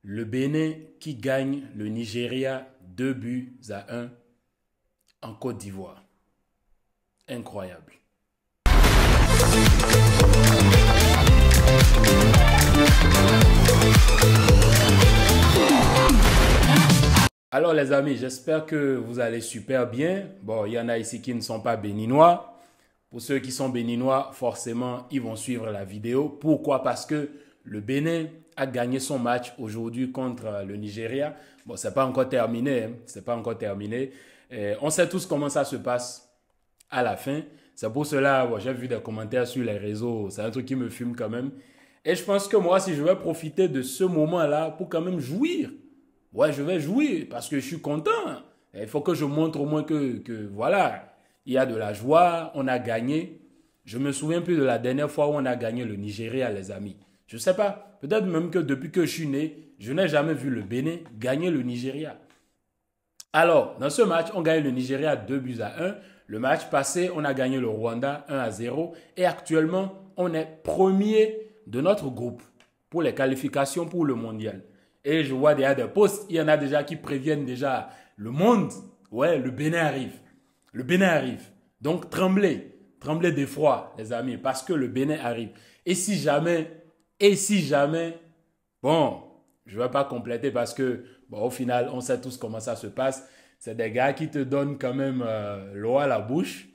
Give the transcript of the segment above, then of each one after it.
Le Bénin qui gagne le Nigeria 2 buts à 1 en Côte d'Ivoire. Incroyable. Alors les amis, j'espère que vous allez super bien. Bon, il y en a ici qui ne sont pas béninois. Pour ceux qui sont béninois, forcément, ils vont suivre la vidéo. Pourquoi? Parce que le Bénin a gagné son match aujourd'hui contre le Nigeria. Bon, c'est pas encore terminé, hein. C'est pas encore terminé. On sait tous comment ça se passe à la fin. C'est pour cela, bon, j'ai vu des commentaires sur les réseaux. C'est un truc qui me fume quand même. Et je pense que moi, si je vais profiter de ce moment-là pour quand même jouir. Ouais, je vais jouir parce que je suis content. Il faut que je montre au moins que voilà, il y a de la joie, on a gagné. Je me souviens plus de la dernière fois où on a gagné le Nigeria, les amis. Je ne sais pas, peut-être même que depuis que je suis né, je n'ai jamais vu le Bénin gagner le Nigeria. Alors, dans ce match, on gagne le Nigeria 2 buts à 1. Le match passé, on a gagné le Rwanda 1-0. Et actuellement, on est premier de notre groupe pour les qualifications pour le mondial. Et je vois déjà des posts, il y en a déjà qui préviennent déjà le monde. Ouais, le Bénin arrive. Le Bénin arrive. Donc, tremblez d'effroi, les amis, parce que le Bénin arrive. Et si jamais, bon, je ne vais pas compléter parce que, bon, au final, on sait tous comment ça se passe. C'est des gars qui te donnent quand même l'eau à la bouche.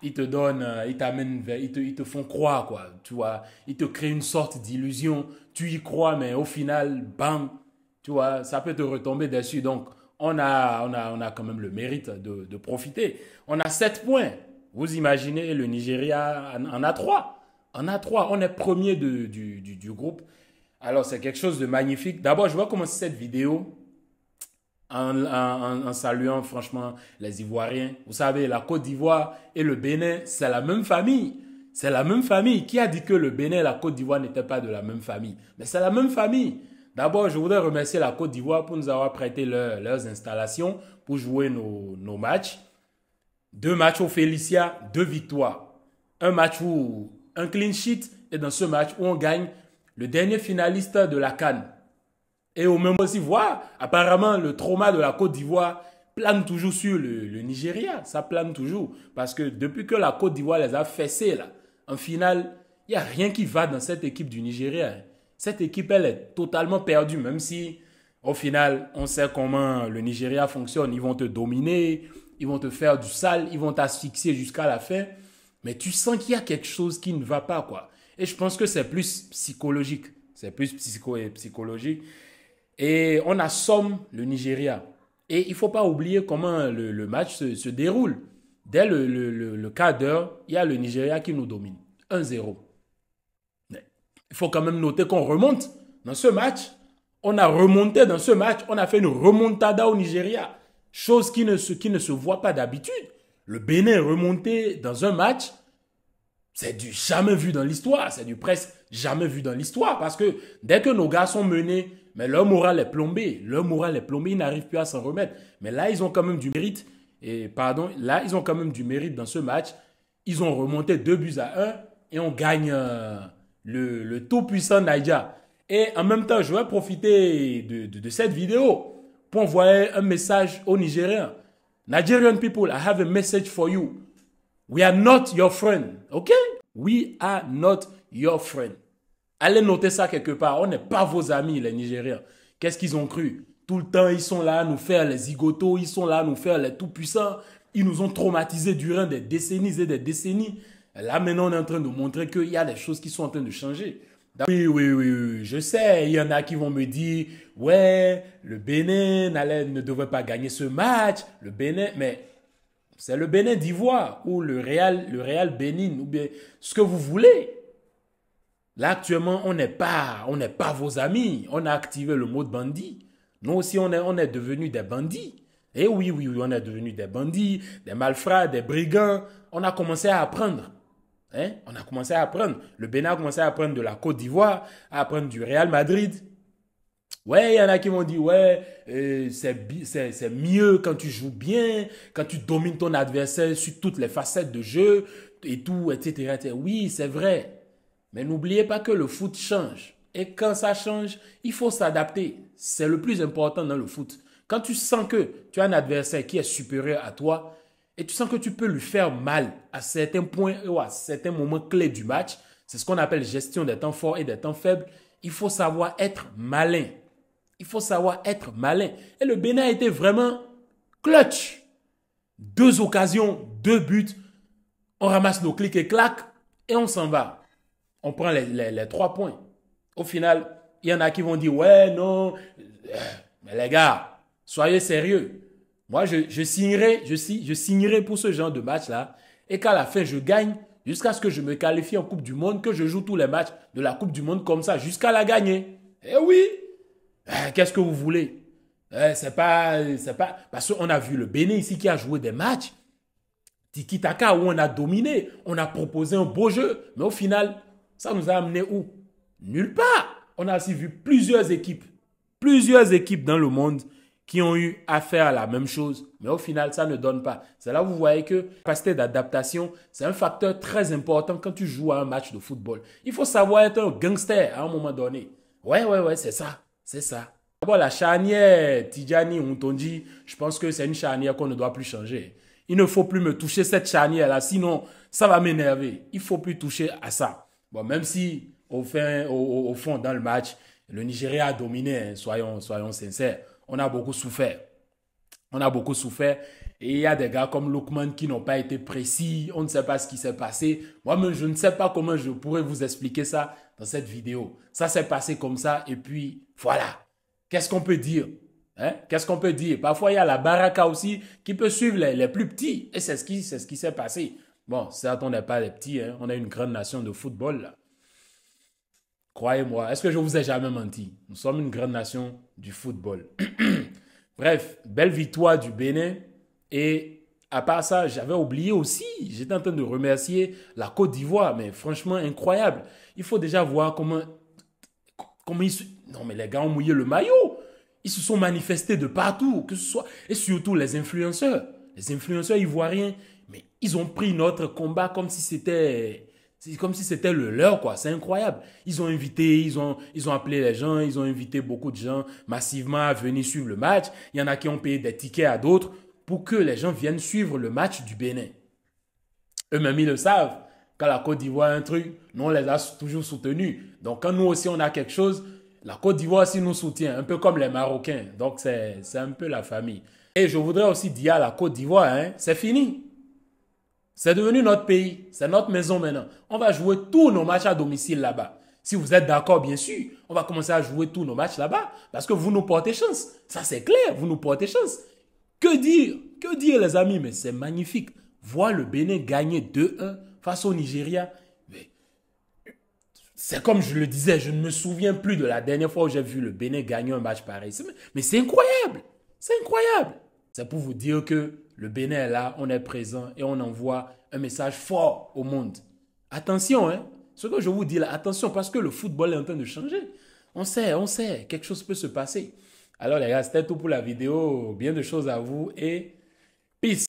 Ils te donnent, ils t'amènent vers, ils te font croire, quoi. Tu vois, ils te créent une sorte d'illusion. Tu y crois, mais au final, bam, tu vois, ça peut te retomber dessus. Donc, on a quand même le mérite de profiter. On a 7 points. Vous imaginez, le Nigeria en a 3. On a 3. On est premier du groupe. Alors, c'est quelque chose de magnifique. D'abord, je vais commencer cette vidéo en saluant franchement les Ivoiriens. Vous savez, la Côte d'Ivoire et le Bénin, c'est la même famille. C'est la même famille. Qui a dit que le Bénin et la Côte d'Ivoire n'étaient pas de la même famille? Mais c'est la même famille. D'abord, je voudrais remercier la Côte d'Ivoire pour nous avoir prêté leurs installations pour jouer nos matchs. 2 matchs au Félicia, 2 victoires. Un clean sheet et dans ce match où on gagne le dernier finaliste de la CAN. Et au même aussi, voir, apparemment, le trauma de la Côte d'Ivoire plane toujours sur le Nigeria. Ça plane toujours. Parce que depuis que la Côte d'Ivoire les a fessés, là, en finale, il n'y a rien qui va dans cette équipe du Nigeria. Cette équipe, elle est totalement perdue, même si, au final, on sait comment le Nigeria fonctionne. Ils vont te dominer, ils vont te faire du sale, ils vont t'asphyxier jusqu'à la fin. Mais tu sens qu'il y a quelque chose qui ne va pas, quoi. Et je pense que c'est plus psychologique. C'est plus psychologique. Et on assomme le Nigeria. Et il ne faut pas oublier comment le match se déroule. Dès le quart d'heure, il y a le Nigeria qui nous domine. 1-0. Il faut quand même noter qu'on remonte dans ce match. On a remonté dans ce match. On a fait une remontada au Nigeria. Chose qui ne se voit pas d'habitude. Le Bénin est remonté dans un match. C'est du jamais vu dans l'histoire. C'est du presque jamais vu dans l'histoire. Parce que dès que nos gars sont menés, mais leur moral est plombé. Leur moral est plombé. Ils n'arrivent plus à s'en remettre. Mais là, ils ont quand même du mérite. Là, ils ont quand même du mérite dans ce match. Ils ont remonté 2 buts à 1 et on gagne le tout-puissant Nigeria. Et en même temps, je vais profiter de cette vidéo pour envoyer un message aux Nigériens. Nigerian people, I have a message for you. We are not your friend, ok? We are not your friend. Allez noter ça quelque part. On n'est pas vos amis, les Nigériens. Qu'est-ce qu'ils ont cru? Tout le temps, ils sont là à nous faire les zigotos, ils sont là à nous faire les tout-puissants. Ils nous ont traumatisés durant des décennies et des décennies. Là, maintenant, on est en train de montrer qu'il y a des choses qui sont en train de changer. Oui, je sais, il y en a qui vont me dire, ouais, le Bénin ne devrait pas gagner ce match, le Bénin, mais c'est le Bénin d'Ivoire ou le Real Bénin, ou bien ce que vous voulez. Là, actuellement, on n'est pas vos amis, on a activé le mode bandit. Nous aussi, on est devenus des bandits. Et oui, on est devenus des bandits, des malfrats, des brigands. On a commencé à apprendre. On a commencé à apprendre. Le Bénin a commencé à apprendre de la Côte d'Ivoire, à apprendre du Real Madrid. Ouais, il y en a qui m'ont dit, ouais, c'est mieux quand tu joues bien, quand tu domines ton adversaire sur toutes les facettes de jeu et tout, etc. Oui, c'est vrai. Mais n'oubliez pas que le foot change. Et quand ça change, il faut s'adapter. C'est le plus important dans le foot. Quand tu sens que tu as un adversaire qui est supérieur à toi et tu sens que tu peux lui faire mal à certains points ou à certains moments clés du match, c'est ce qu'on appelle gestion des temps forts et des temps faibles, il faut savoir être malin. Il faut savoir être malin. Et le Bénin a été vraiment clutch. 2 occasions, 2 buts. On ramasse nos clics et clac et on s'en va. On prend les 3 points. Au final, il y en a qui vont dire, ouais, non. Mais les gars, soyez sérieux. Moi, je signerai pour ce genre de match-là. Et qu'à la fin, je gagne jusqu'à ce que je me qualifie en Coupe du Monde, que je joue tous les matchs de la Coupe du Monde comme ça, jusqu'à la gagner. Eh oui. Qu'est-ce que vous voulez? C'est pas... Parce qu'on a vu le Bénin ici qui a joué des matchs. Tiki-taka où on a dominé. On a proposé un beau jeu. Mais au final, ça nous a amené où? Nulle part. On a aussi vu plusieurs équipes dans le monde qui ont eu à faire la même chose. Mais au final, ça ne donne pas. C'est là où vous voyez que la capacité d'adaptation, c'est un facteur très important quand tu joues à un match de football. Il faut savoir être un gangster à un moment donné. Ouais, c'est ça. C'est ça. D'abord, la charnière Tidjani Moutondi, je pense que c'est une charnière qu'on ne doit plus changer. Il ne faut plus me toucher cette charnière-là, sinon ça va m'énerver. Il ne faut plus toucher à ça. Bon, même si au fond, dans le match, le Nigeria a dominé, hein, soyons sincères. On a beaucoup souffert. Et il y a des gars comme Lookman qui n'ont pas été précis. On ne sait pas ce qui s'est passé. Moi-même, je ne sais pas comment je pourrais vous expliquer ça dans cette vidéo. Ça s'est passé comme ça et puis voilà. Qu'est-ce qu'on peut dire? Qu'est-ce qu'on peut dire? Parfois, il y a la baraka aussi qui peut suivre les plus petits. Et c'est ce qui s'est passé. Bon, certes, on n'est pas les petits. Hein. On est une grande nation de football, là. Croyez-moi, est-ce que je vous ai jamais menti? Nous sommes une grande nation du football. Bref, belle victoire du Bénin. Et à part ça, j'avais oublié aussi, j'étais en train de remercier la Côte d'Ivoire, mais franchement incroyable. Il faut déjà voir comment ils... Non mais les gars ont mouillé le maillot. Ils se sont manifestés de partout, que ce soit... Et surtout les influenceurs. Les influenceurs ivoiriens, mais ils ont pris notre combat comme si c'était... C'est comme si c'était le leur, quoi. C'est incroyable. Ils ont invité, ils ont appelé les gens, ils ont invité beaucoup de gens massivement à venir suivre le match. Il y en a qui ont payé des tickets à d'autres pour que les gens viennent suivre le match du Bénin. Eux-mêmes, ils le savent. Quand la Côte d'Ivoire a un truc, nous, on les a toujours soutenus. Donc, quand nous aussi, on a quelque chose, la Côte d'Ivoire aussi nous soutient, un peu comme les Marocains. Donc, c'est un peu la famille. Et je voudrais aussi dire à la Côte d'Ivoire, hein, c'est fini. C'est devenu notre pays, c'est notre maison maintenant. On va jouer tous nos matchs à domicile là-bas. Si vous êtes d'accord, bien sûr, on va commencer à jouer tous nos matchs là-bas parce que vous nous portez chance. Ça, c'est clair, vous nous portez chance. Que dire les amis, mais c'est magnifique. Voir le Bénin gagner 2-1 face au Nigeria. C'est comme je le disais, je ne me souviens plus de la dernière fois où j'ai vu le Bénin gagner un match pareil. Mais c'est incroyable, c'est incroyable. C'est pour vous dire que le Bénin est là, on est présent et on envoie un message fort au monde. Attention, hein, ce que je vous dis là, attention parce que le football est en train de changer. On sait, quelque chose peut se passer. Alors les gars, c'était tout pour la vidéo. Bien de choses à vous et peace.